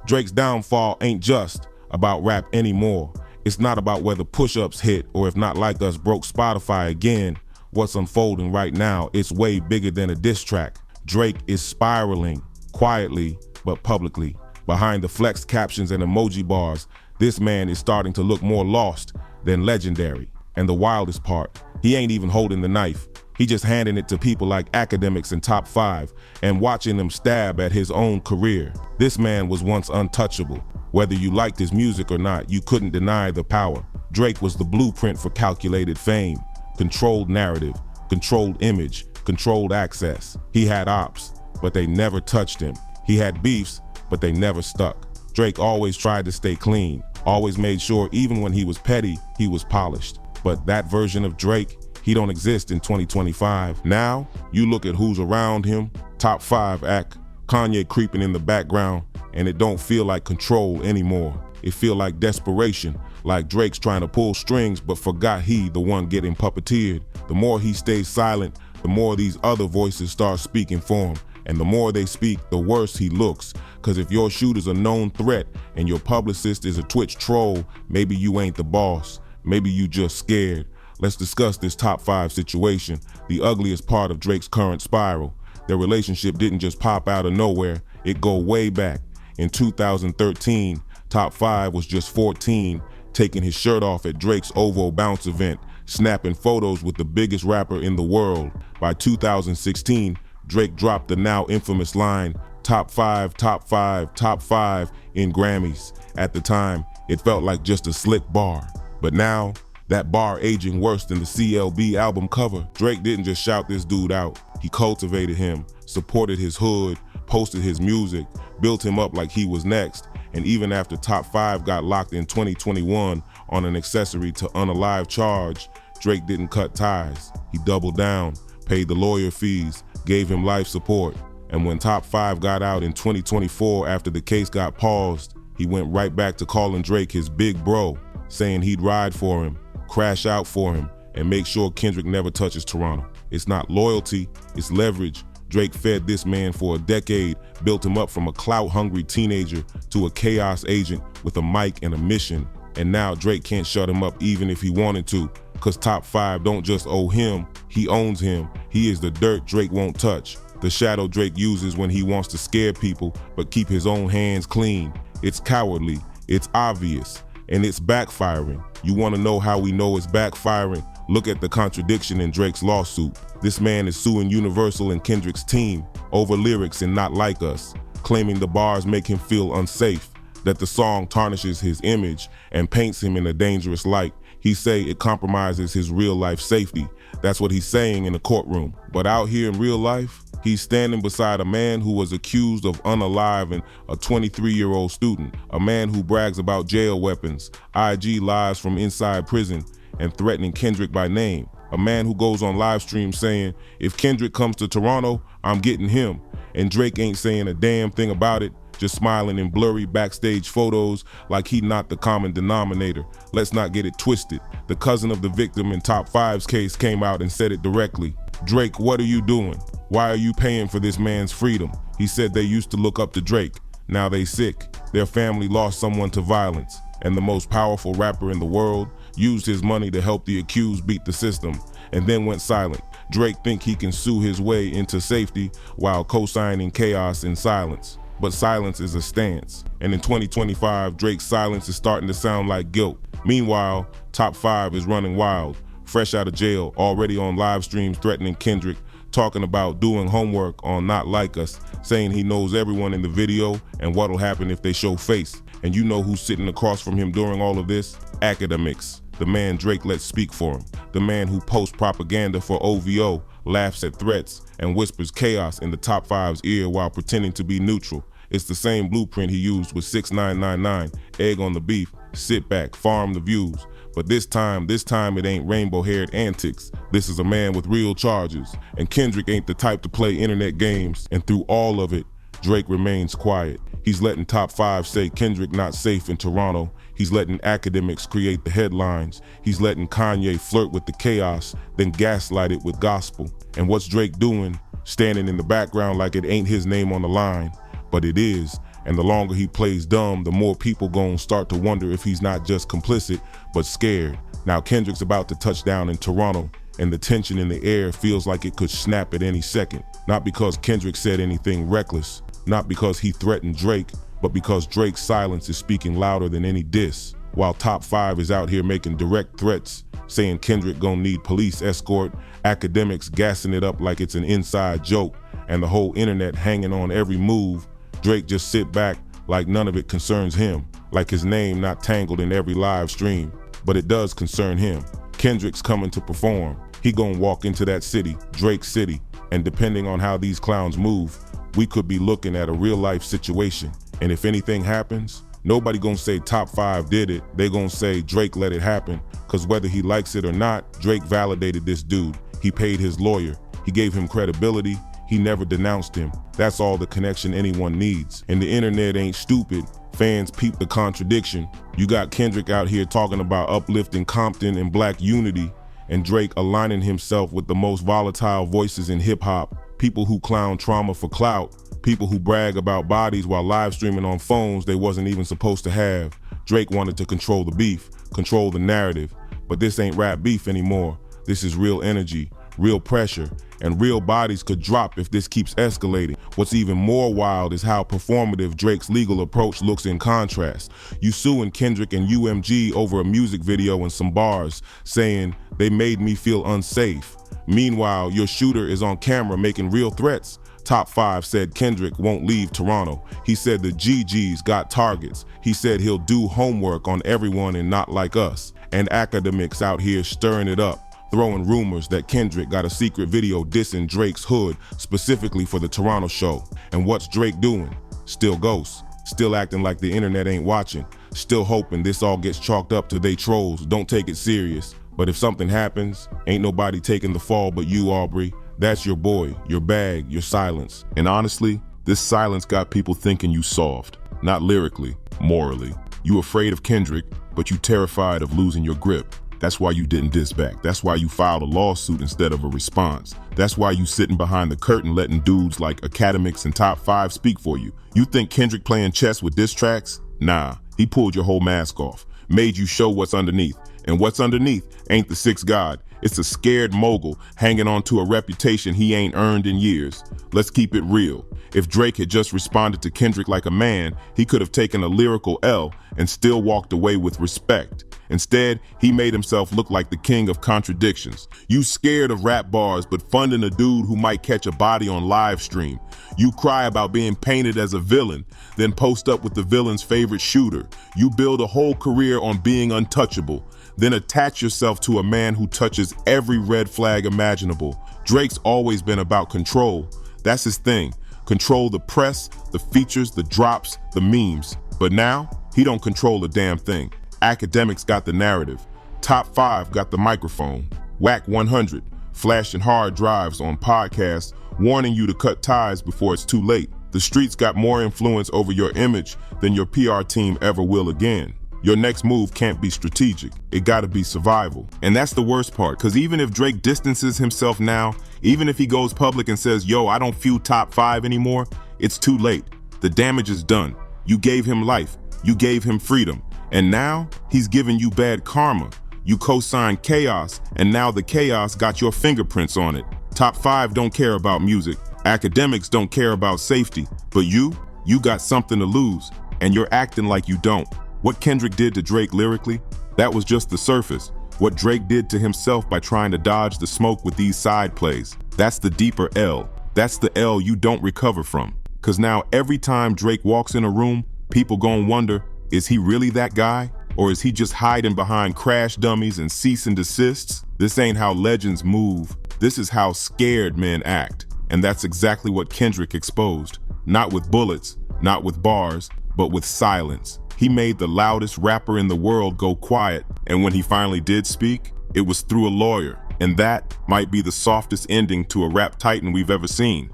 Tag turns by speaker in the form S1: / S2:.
S1: Drake's downfall ain't just about rap anymore. It's not about whether push-ups hit or if Not Like Us broke Spotify again. What's unfolding right now, it's way bigger than a diss track. Drake is spiraling, quietly but publicly. Behind the flex captions and emoji bars, this man is starting to look more lost than legendary. And the wildest part, he ain't even holding the knife. He just handing it to people like academics and Top5 and watching them stab at his own career. This man was once untouchable. Whether you liked his music or not, you couldn't deny the power. Drake was the blueprint for calculated fame, controlled narrative, controlled image, controlled access. He had ops, but they never touched him. He had beefs, but they never stuck. Drake always tried to stay clean, always made sure even when he was petty, he was polished. But that version of Drake, he don't exist in 2025. Now, you look at who's around him, Top5 act, Kanye creeping in the background, and it don't feel like control anymore. It feel like desperation, like Drake's trying to pull strings but forgot he the one getting puppeteered. The more he stays silent, the more these other voices start speaking for him. And the more they speak, the worse he looks. Cause if your shooter's a known threat and your publicist is a Twitch troll, maybe you ain't the boss. Maybe you just scared. Let's discuss this Top5 situation, the ugliest part of Drake's current spiral. Their relationship didn't just pop out of nowhere, it go way back. In 2013, Top5 was just 14, taking his shirt off at Drake's OVO Bounce event, snapping photos with the biggest rapper in the world. By 2016, Drake dropped the now infamous line, top 5, top 5, top 5 in Grammys. At the time, it felt like just a slick bar. But now, that bar aging worse than the CLB album cover. Drake didn't just shout this dude out. He cultivated him, supported his hood, posted his music, built him up like he was next. And even after Top5 got locked in 2021 on an accessory to unalive charge, Drake didn't cut ties. He doubled down, paid the lawyer fees, gave him life support. And when Top5 got out in 2024 after the case got paused, he went right back to calling Drake his big bro, saying he'd ride for him, crash out for him, and make sure Kendrick never touches Toronto. It's not loyalty, it's leverage. Drake fed this man for a decade, built him up from a clout-hungry teenager to a chaos agent with a mic and a mission. And now Drake can't shut him up even if he wanted to, cause Top5 don't just owe him, he owns him. He is the dirt Drake won't touch, the shadow Drake uses when he wants to scare people but keep his own hands clean. It's cowardly, it's obvious, and it's backfiring. You wanna know how we know it's backfiring? Look at the contradiction in Drake's lawsuit. This man is suing Universal and Kendrick's team over lyrics in Not Like Us, claiming the bars make him feel unsafe, that the song tarnishes his image and paints him in a dangerous light. He say it compromises his real life safety. That's what he's saying in the courtroom. But out here in real life, he's standing beside a man who was accused of unaliving a 23-year-old student, a man who brags about jail weapons, IG lives from inside prison, and threatening Kendrick by name. A man who goes on live stream saying, if Kendrick comes to Toronto, I'm getting him. And Drake ain't saying a damn thing about it, just smiling in blurry backstage photos like he not the common denominator. Let's not get it twisted. The cousin of the victim in Top5's case came out and said it directly. Drake, what are you doing? Why are you paying for this man's freedom? He said they used to look up to Drake. Now they sick. Their family lost someone to violence. And the most powerful rapper in the world used his money to help the accused beat the system and then went silent. Drake think he can sue his way into safety while co-signing chaos in silence. But silence is a stance. And in 2025, Drake's silence is starting to sound like guilt. Meanwhile, Top5 is running wild, fresh out of jail, already on live streams threatening Kendrick, talking about doing homework on Not Like Us, saying he knows everyone in the video and what'll happen if they show face. And you know who's sitting across from him during all of this? Academics, the man Drake lets speak for him, the man who posts propaganda for OVO, laughs at threats, and whispers chaos in the Top5's ear while pretending to be neutral. It's the same blueprint he used with 6999, egg on the beef, sit back, farm the views. But this time it ain't rainbow-haired antics. This is a man with real charges, and Kendrick ain't the type to play internet games. And through all of it, Drake remains quiet. He's letting Top5 say Kendrick not safe in Toronto. He's letting academics create the headlines. He's letting Kanye flirt with the chaos, then gaslight it with gospel. And what's Drake doing? Standing in the background like it ain't his name on the line. But it is. And the longer he plays dumb, the more people gon' start to wonder if he's not just complicit, but scared. Now Kendrick's about to touch down in Toronto, and the tension in the air feels like it could snap at any second. Not because Kendrick said anything reckless, not because he threatened Drake, but because Drake's silence is speaking louder than any diss. While Top 5 is out here making direct threats, saying Kendrick gon' need police escort, academics gassing it up like it's an inside joke, and the whole internet hanging on every move, Drake just sit back like none of it concerns him, like his name not tangled in every live stream. But it does concern him. Kendrick's coming to perform. He gon' walk into that city, Drake City, and depending on how these clowns move, we could be looking at a real life situation. And if anything happens, nobody gonna say Top 5 did it. They gonna say Drake let it happen, cause whether he likes it or not, Drake validated this dude. He paid his lawyer. He gave him credibility. He never denounced him. That's all the connection anyone needs. And the internet ain't stupid. Fans peep the contradiction. You got Kendrick out here talking about uplifting Compton and black unity, and Drake aligning himself with the most volatile voices in hip hop, people who clown trauma for clout, people who brag about bodies while live streaming on phones they wasn't even supposed to have. Drake wanted to control the beef, control the narrative, but this ain't rap beef anymore. This is real energy, real pressure, and real bodies could drop if this keeps escalating. What's even more wild is how performative Drake's legal approach looks in contrast. You suing Kendrick and UMG over a music video and some bars, saying they made me feel unsafe. Meanwhile, your shooter is on camera making real threats. Top 5 said Kendrick won't leave Toronto. He said the GG's got targets. He said he'll do homework on everyone and not like us. And academics out here stirring it up, throwing rumors that Kendrick got a secret video dissing Drake's hood specifically for the Toronto show. And what's Drake doing? Still ghosts, still acting like the internet ain't watching, still hoping this all gets chalked up to they trolls. Don't take it serious. But if something happens, ain't nobody taking the fall but you, Aubrey. That's your boy, your bag, your silence.
S2: And honestly, this silence got people thinking you soft. Not lyrically, morally. You afraid of Kendrick, but you terrified of losing your grip. That's why you didn't diss back. That's why you filed a lawsuit instead of a response. That's why you sitting behind the curtain letting dudes like academics and Top 5 speak for you. You think Kendrick playing chess with diss tracks? Nah, he pulled your whole mask off, made you show what's underneath. And what's underneath ain't the sixth god. It's a scared mogul hanging on to a reputation he ain't earned in years. Let's keep it real. If Drake had just responded to Kendrick like a man, he could have taken a lyrical L and still walked away with respect. Instead, he made himself look like the king of contradictions. You scared of rap bars, but funding a dude who might catch a body on live stream. You cry about being painted as a villain, then post up with the villain's favorite shooter. You build a whole career on being untouchable, then attach yourself to a man who touches every red flag imaginable. Drake's always been about control. That's his thing. Control the press, the features, the drops, the memes. But now, he don't control a damn thing. Academics got the narrative. Top 5 got the microphone. Whack 100, flashing hard drives on podcasts, warning you to cut ties before it's too late. The streets got more influence over your image than your PR team ever will again. Your next move can't be strategic. It gotta be survival. And that's the worst part, because even if Drake distances himself now, even if he goes public and says, yo, I don't feel Top 5 anymore, it's too late. The damage is done. You gave him life. You gave him freedom. And now he's giving you bad karma. You co-signed chaos, and now the chaos got your fingerprints on it. Top 5 don't care about music. Academics don't care about safety. But you got something to lose, and you're acting like you don't. What Kendrick did to Drake lyrically, that was just the surface. What Drake did to himself by trying to dodge the smoke with these side plays, that's the deeper L. That's the L you don't recover from. Cause now every time Drake walks in a room, people gon' wonder, is he really that guy? Or is he just hiding behind crash dummies and cease and desists? This ain't how legends move. This is how scared men act. And that's exactly what Kendrick exposed. Not with bullets, not with bars, but with silence. He made the loudest rapper in the world go quiet, and when he finally did speak, it was through a lawyer. And that might be the softest ending to a rap titan we've ever seen.